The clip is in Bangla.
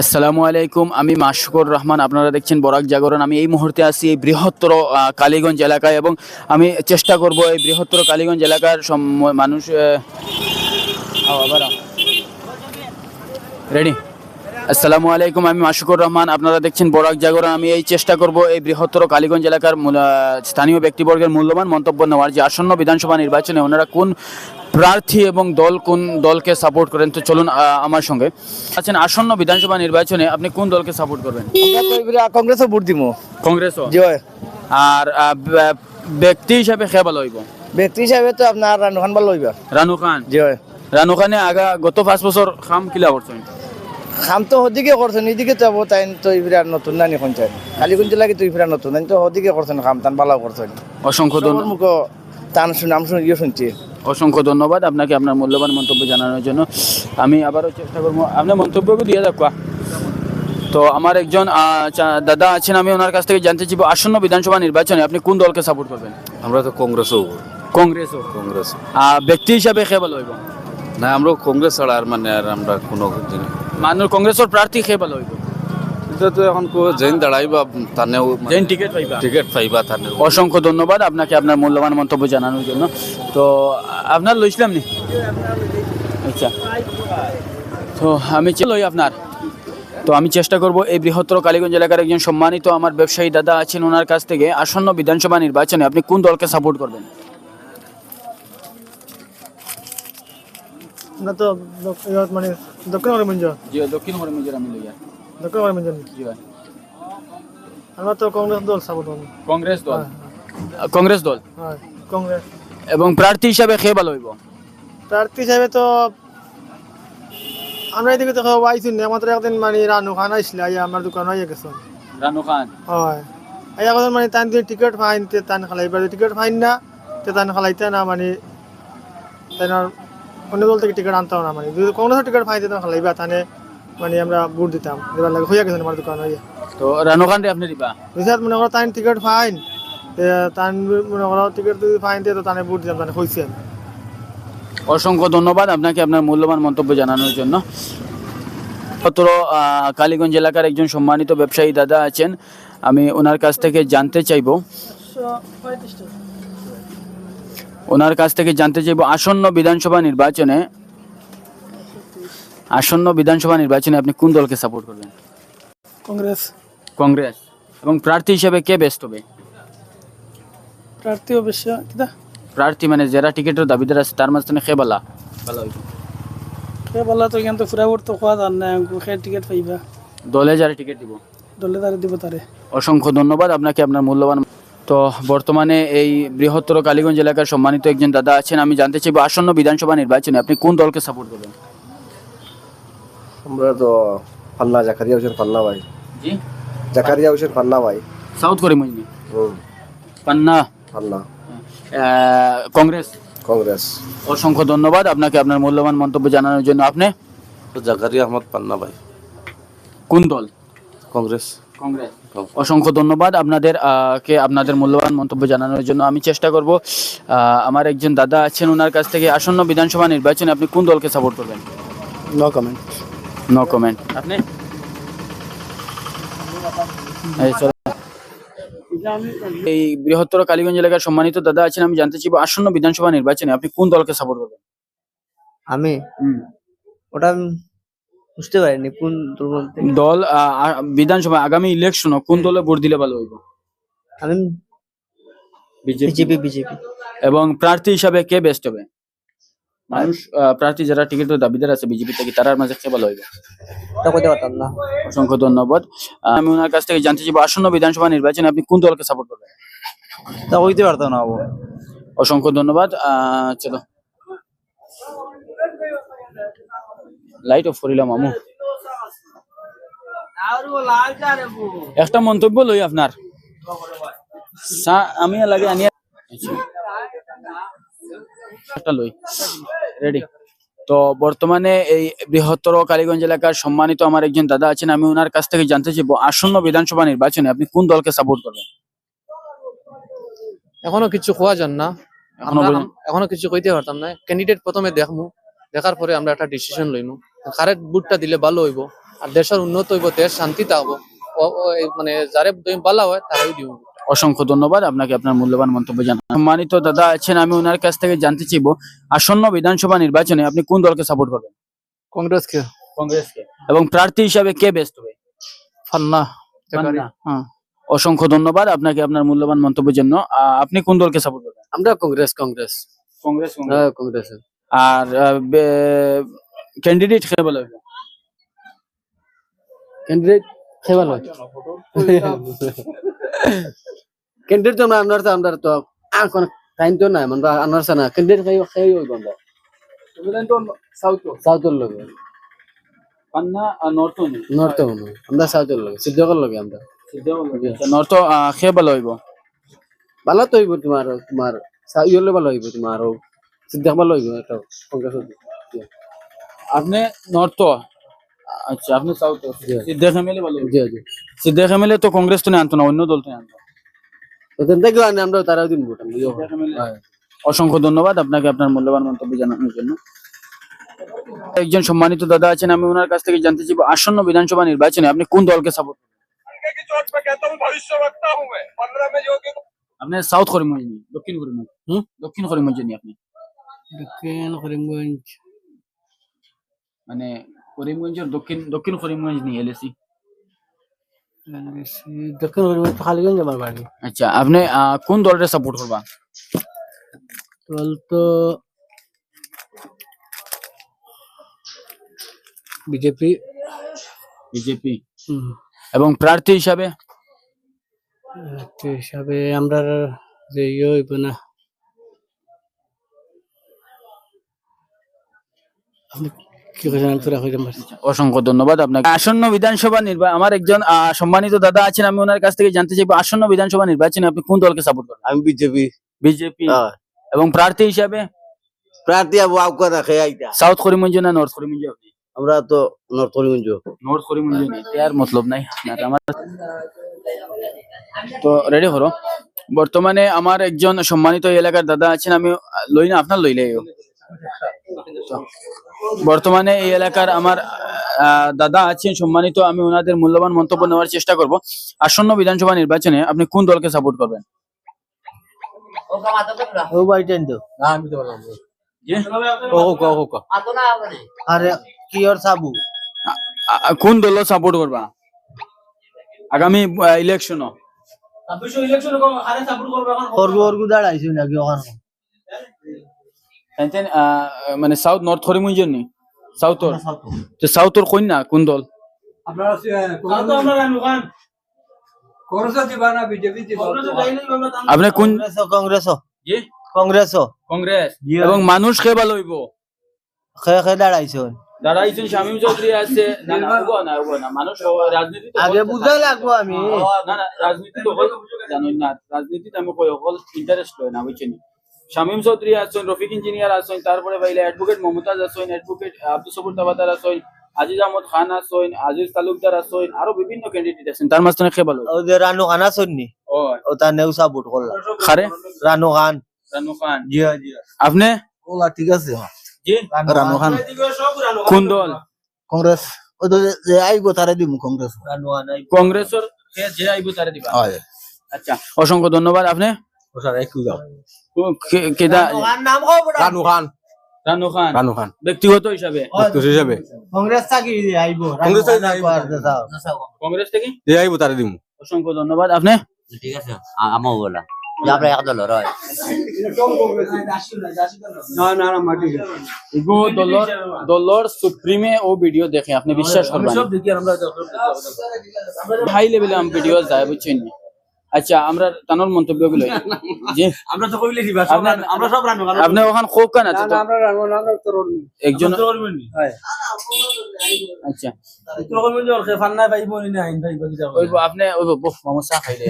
আসসালামু আলাইকুম, আমি মাশকুর রহমান। আপনারা দেখছেন বরাক জাগরণ। আমি এই মুহূর্তে আছি এই বৃহত্তর কালীগঞ্জ এলাকায় এবং আমি চেষ্টা করব এই বৃহত্তর কালীগঞ্জ এলাকার মানুষ রেডি। আসসালামু আলাইকুম, আমি মাশকুর রহমান। আপনারা দেখছেন বরাক জাগরণ। আমি এই চেষ্টা করব এই বৃহত্তর কালীগঞ্জ এলাকার স্থানীয় ব্যক্তিবর্গের মূল্যবান মন্তব্য নেওয়ার, যে আসন্ন বিধানসভা নির্বাচনে ওনারা কোন প্রার্থী এবং দল কোন দলকে সাপোর্ট করেন। তো চলুন আমার সঙ্গে আছেন। আসন্ন বিধানসভা নির্বাচনে আপনি কোন দলকে সাপোর্ট করবেন? কংগ্রেসও ভোট দিব। কংগ্রেসও? জয়। আর ব্যক্তি হিসাবে কে ভালো হইব? ব্যক্তি হিসাবে তো আপনার রানু খান ভালো হইবা। রানু খান? জয়। রানু খানে গত 5 বছর খাম কিলা করছেন? খাম তো ওদিকে করছেন, এদিকে তো তাই তো ইফরা নতুন নানি শুনছেন, কালীগঞ্জ লাগে তো ইফরা নতুন তো ওদিকে করছেন, খাম টান ভালো করছেন। অসংখ্য ধন্যবাদ। মুখ টান নাম শুনে ইয়ে শুনছি। অসংখ্য ধন্যবাদ আপনাকে আপনার মূল্যবান মন্তব্য জানানোর জন্য। আমি আবারও চেষ্টা করবো আপনার মন্তব্যকে দিয়ে রাখা। তো আমার একজন দাদা আছেন, আমি ওনার কাছ থেকে জানতে চাইব আসন্ন বিধানসভা নির্বাচনে আপনি কোন দলকে সাপোর্ট করবেন? আমরা তো কংগ্রেসও কংগ্রেসও? কংগ্রেস ব্যক্তি হিসাবে কে ভালো হইব? না, আমরা কংগ্রেস ছাড়া আর আমরা কোনো মানুষ কংগ্রেসের প্রার্থী কে ভালো হইব? এটা তো এখন জেন দাঁড়াইবা তানেও যেন টিকিট পাইবা। টিকিট পাইবা তানেও। অসংখ্য ধন্যবাদ আপনাকে আপনার মূল্যবান মন্তব্য জানানোর জন্য। তো আপনার লইছিলাম নি? আচ্ছা, তো আমি লই আপনার। তো আমি চেষ্টা করব এই বৃহত্তর কালীগঞ্জ এলাকার একজন সম্মানিত আমার ব্যবসায়ী দাদা আছেন, ওনার কাছ থেকে আসন্ন বিধানসভা নির্বাচনে আপনি কোন দলকে সাপোর্ট করবেন? না তো মানে দক্ষিণ মরিমঞ্জ। জি, দক্ষিণ মরিমঞ্জের আমি লইয়া। দক্ষিণ মরিমঞ্জ জি ভাই। আমরা তো কংগ্রেস দল সাপোর্ট করব। কংগ্রেস দল? কংগ্রেস দল? হ্যাঁ, কংগ্রেস। এবং প্রার্থী হিসাবে কে ভালো হইব? প্রার্থী হিসাবে তো আমরা এদিকে তো আইছি না, আমাদের একদিন মানে রানু খান আইছিল, আমার দোকান হয়ে গেছে। রানু খান? হয়। এই এখন মানে তান দিয়ে টিকিট ফাইন তে তান খালাইবার, টিকিট ফাইন না তে তান খালাইতে না, মানে তার অন্য দল থেকে টিকিট আনতাম না, মানে যদি কংগ্রেসের টিকিট ফাইন দিতাম খালাইবা তানে মানে আমরা ভোট দিতাম। এবার লাগে হয়ে গেছে আমার দোকান হয়ে। তো রানু খান রে আপনি দিবা? বিশেষ মনে করো তান টিকিট ফাইন তান মনে করো টিকিট যদি ফাইন দিয়ে তো তানে ভোট দিতাম, তানে হয়েছে। অসংখ্য ধন্যবাদ আপনাকে আপনার মূল্যবান মন্তব্য জানানোর জন্য। মাত্র কালীগঞ্জ এলাকার একজন সম্মানিত ব্যবসায়ী দাদা আছেন, আমি ওনার কাছ থেকে জানতে চাইব আসন্ন বিধানসভা নির্বাচনে আপনি কোন দলকে সাপোর্ট করবেন? কংগ্রেস। কংগ্রেস? এবং প্রার্থী হিসেবে কে বেস্ট হবে? প্রার্থী অবশ্য কিটা প্রার্থী মানে যারা টিকিটের দাবিদার আছে তার মাঝখানে কে ভালো হইব? কে বলা তো এখান তো ফুরা ভোট তো খাওয়া যান না, খে টিকিট পাইবা দলে যারা টিকিট দিব? দলে তারে দিব তারে। অসংখ্য ধন্যবাদ আপনাকে আপনার মূল্যবান। তো বর্তমানে এই বৃহত্তর কালীগঞ্জ এলাকার সম্মানিত একজন দাদা আছেন, আমি জানতে চাইব আসন্ন বিধানসভা নির্বাচনে আপনি কোন দলকে সাপোর্ট করবেন? আমরা তো পান্না জাকারিয়া হোসেন পান্না ভাই। জি, জাকারিয়া হোসেন পান্না ভাই। সাউথ করিমগঞ্জ? পান্না? পান্না। কংগ্রেস? কংগ্রেস। অসংখ্য ধন্যবাদ আপনাকে আপনার মূল্যবান মন্তব্য জানানোর জন্য। আপনি? জাকারিয়া আহমদ পান্না ভাই। কোন দল? কংগ্রেস। কংগ্রেস। অসংখ্য ধন্যবাদ আপনাদের আপনাদের মূল্যবান মন্তব্য জানানোর জন্য। আমি চেষ্টা করব আমার একজন দাদা আছেন, ওনার কাছ থেকে আসন্ন বিধানসভা নির্বাচনে আপনি কোন দলকে সাপোর্ট করবেন? No comment. No comment. আপনি? এই বৃহত্তর কালীগঞ্জ এলাকার সম্মানিত দাদা আছেন, আমি জানতে চাইব আসন্ন বিধানসভা নির্বাচনে আপনি কোন দলকে সাপোর্ট করবেন? আমি ওটা বুঝতে পারিনি কোন দল বলতে। দল বিধানসভা আগামী ইলেকশন কোন দলে ভোট দিলে ভালো হইব? আমি বিজেপি। এবং প্রার্থী হিসাবে কে বেস্ট হবে? মানুষ প্রার্থী যারা টিকিটের দাবিদার আছে বিজেপি থেকে, তার মাঝে কে ভালো হইবে? তা কইতে পারতাম না। অসংখ্য ধন্যবাদ। আমি ওনার কাছ থেকে জানতে চাইব আসন্ন বিধানসভা নির্বাচনে আপনি কোন দলকে সাপোর্ট করবেন? তা কইতে পারতাম না। অসংখ্য ধন্যবাদ। চলো লাইট অফ করিলাম আমু। একটা মন্তব্য লই আপনার। আমি লাগে আনিয়া একটা লই রেডি। তো বর্তমানে এই বৃহত্তর কালীগঞ্জ এলাকার সম্মানিত আমার একজন দাদা আছেন, আমি ওনার কাছ থেকে জানতে চাইবো আসন্ন বিধানসভা নির্বাচনে আপনি কোন দলকে সাপোর্ট করবেন? এখনো কিছু খোয়া যান না, এখনো কিছু কইতে পারতাম না। ক্যান্ডিডেট প্রথমে দেখমু, দেখার পরে আমরা একটা ডিসিশন লইমু কারেক্ট বুটটা দিলে ভালো হইব। আর দেশের উন্নত হইব, দেশ শান্তি থাকবো। মানে যারে তুমি বালা হয় তারাই দিব। অসংখ্য ধন্যবাদ আপনাকে আপনার মূল্যবান মন্তব্য জানান। সম্মানিত দাদা আছেন, আমি ওনার কাছ থেকে জানতে চাইবো আসন্ন বিধানসভা নির্বাচনে আপনি কোন দলকে সাপোর্ট করবেন? কংগ্রেসকে। কংগ্রেসকে। এবং প্রার্থী হিসাবে কে বেস্ট হবে? ফান্না। ফান্না। হ্যাঁ। অসংখ্য ধন্যবাদ আপনাকে আপনার মূল্যবান মন্তব্যের জন্য। আপনি কোন দলকে সাপোর্ট করবেন? আমরা কংগ্রেস। কংগ্রেস। কংগ্রেস। হ্যাঁ, কংগ্রেস। আর ক্যান্ডিডেট কে বলা হবে? ক্যান্ডিডেট খেয়ে ভালো। ক্যান্ডিডেট তো আমরা তো আর কোন টাইম তো নাই, আমরা আনারসা না ক্যান্ডিডেট খাই ওই বন্ধ সাউথের লোক। পান্না নর্থ নর্থ আমরা সাউথের লোক, সিদ্ধকর লোক আমরা। নর্থ কে ভালো হইব? ভালো তো হইব তোমার ইয়েলে ভালো হইব তোমার সিদ্ধক ভালো হইব। এটা কংগ্রেস। আপনি নর্থ, আচ্ছা আপনি সাউথ। সিদ্দিক এমএলএ ভালো হইব। জি জি। সিদ্দিক এমএলএ তো কংগ্রেস তো আনতো না, অন্য দল তো আনতো। ওখান থেকে আমরা তারাও দিন ভোট। অসংখ্য ধন্যবাদ আপনাকে আপনার মূল্যবান মন্তব্য জানানোর জন্য। একজন সম্মানিত দাদা আছেন, আমি ওনার কাছ থেকে জানতে চাইবো আসন্ন বিধানসভা নির্বাচনে আপনি কোন দলকে সাপোর্ট করবেন? আপনি সাউথ করিমগঞ্জ নি, দক্ষিণ করিমগঞ্জ? দক্ষিণ করিমগঞ্জ নি আপনি? দক্ষিণ করিমগঞ্জ মানে করিমগঞ্জের দক্ষিণ করিমগঞ্জ নি এলএসি। দক্ষিণ করিমগঞ্জ খালিগঞ্জ আমার বাড়ি। আচ্ছা আপনি কোন দলকে সাপোর্ট করবা? দল তো বিজেপি। বিজেপি। এবং প্রার্থী হিসাবে? হিসাবে আমরা যে ইয়ে হইব না, কি অসংখ্য ধন্যবাদ আপনাকে। আসন্ন বিধানসভা আমার একজন সম্মানিত দাদা আছেন, আমি ওনার কাছ থেকে জানতে চাইবো আসন্ন বিধানসভা নির্বাচনে আপনি কোন দলকে সাপোর্ট করবেন? আমি বিজেপি। বিজেপি। এবং প্রার্থী হিসাবে? প্রার্থী আবু আউকা রাখে আইতা। সাউথ করিমগঞ্জ না নর্থ করিমগঞ্জ? আপনি? আমরা তো নর্থ করিমগঞ্জ। নর্থ করিমগঞ্জ নেই, আর মতলব নাই আমার তো। রেডি করো। বর্তমানে আমার একজন সম্মানিত এলাকার দাদা আছেন, আমি লই না আপনার লইলে। বর্তমানে এই এলাকার আমার দাদা আছেন সম্মানিত, আমি ওনাদের মূল্যবান মন্তব্য নেওয়ার চেষ্টা করব। আসন্ন বিধানসভা নির্বাচনে আপনি কোন দলকে সাপোর্ট করবেন? আরে কি ওর সাবু কোন দল সাপোর্ট করবা আগামী ইলেকশন? অর্গু দাঁড়াইছি নাকি ওখানে? মানে সাউথ নর্থ করিমগঞ্জের নি? সাউথর তো সাউথর কই না কোন দল? আপনি কোন? কংগ্রেস। জি কংগ্রেস। কংগ্রেস। এবং মানুষ কে ভালো হইব? খে দাঁড়াইছে দাঁড়াইছেন শামীম চৌধুরী আছে। না না ওগো না মানুষ রাজনীতি আগে বুঝা লাগবো আমি। না না রাজনীতি তো হল জানোই না, রাজনীতিতে আমি কই হল ইন্টারেস্ট লয় না বুঝছেন। শামীম চৌধুরী আছেন, রফিক ইঞ্জিনিয়ার আছেন, তারপরে বাইলে অ্যাডভোকেট মমতাজ আছেন, অ্যাডভোকেট আব্দুল সবুর তাবাদার আছেন, আজিজ আহমদ খান আছেন, আজিজ তালুকদার আছেন, আরো বিভিন্ন ক্যান্ডিডেট আছেন। তার মাঝখানে কে ভালো? ও যে রানু খান আছেননি, ও ওটা নেও সাপোর্ট করলাম। খারে রানু খান। রানু খান। জি জি। আপনি? ওলা ঠিক আছে। জি রানু খান। কোন দল? কংগ্রেস। ও তো যে আইবো তারে দিমু কংগ্রেস। রানু খান কংগ্রেসের যে আইবো তারে দিবা? আচ্ছা অসংখ্য ধন্যবাদ। আপনি? ওসার একটু দাও। কেদা? নাম কও রানু খান। রানু খান। রানু খান ব্যক্তিগত হিসাবে? হিসাবে কংগ্রেস থাকি আইবো। কংগ্রেস থেকে কংগ্রেস থেকে যে আইব তারে দিমু। অসংখ্য ধন্যবাদ। আপনি? ঠিক আছে আমও বলা আমরা এক দল রয় এগো দলর সুপ্রিমে ও ভিডিও দেখে আপনি বিশ্বাস করবেন হাই লেভেলে আম ভিডিও যায় বুঝছেন। আচ্ছা আমরা তানোর মন্তব্য গুলো জি আমরা তো কইলে দিবা আমরা সব রানু আপনি ওখান খোক কেন আছে তো আমরা রানু আমরা তো একজন করবেন হ্যাঁ আচ্ছা তো করবেন যে ফান্না ভাই বনি না আইন ভাই বলি ওই আপনি ওই মামা চা খাইলে